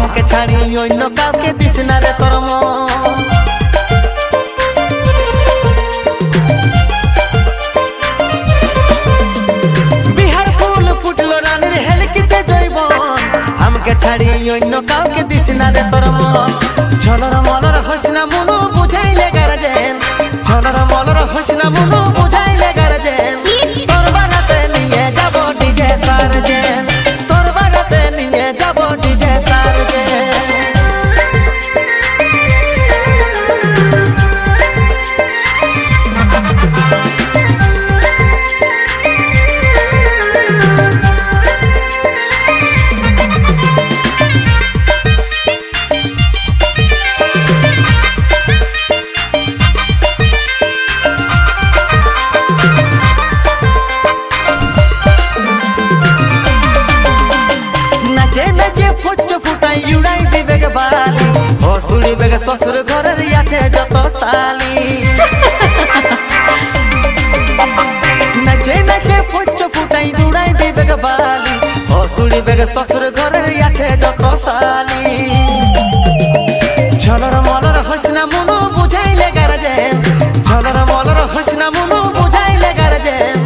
আমাকে ছাড়ি অন্য কাউকে দিস না রে তোর মন। বিহার ফুল ফুটলো রানীর হেলকিছে জৈবন, আমাকে ছাড়ি অন্য কাউকে দিস না রে তোর মন। ঝলর মলর হইস না মনু বুঝাইলে গার্জেন, ঝলর মলর হইস না মনু বুঝাইলে গার্জেন। তোর বাড়াতে নিয়ে যাব ডিজে সার্জেন, তোর বাড়াতে নিয়ে যাব ডিজে সার্জেন। হসুড়ি বেগে শ্বশুর ঘরের আছে যত সালি, নাচে নাচে ফুচ ফুটাই দৌড়াই দিবে বালি। হসুড়ি বেগে শ্বশুর ঘরের আছে যত সালি। ঝলর মলর হইস না মনু বুঝাইলে গার্জেন, ঝলর মলর হইস না মনু বুঝাইলে গার্জেন।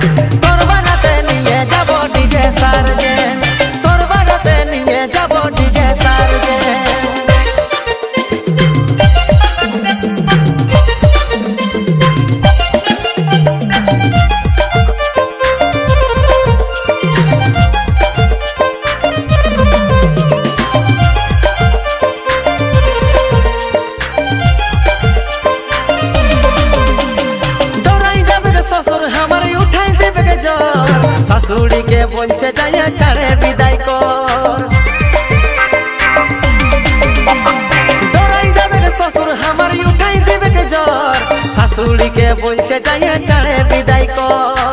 তোর বাড়াতে নিয়ে যাব ডিজে সার্জেন, তোর বাড়াতে নিয়ে যাব ডিজে সার্জেন। শাশুড়ি কে বলছে যাইয়া ছাড়ে বিদায় কর, দৌড়াই যাবে শ্বশুর আমার উঠাই দিবে জ্বর। শাশুড়ি কে বলছে যাইয়া ছাড়ে বিদায় কর।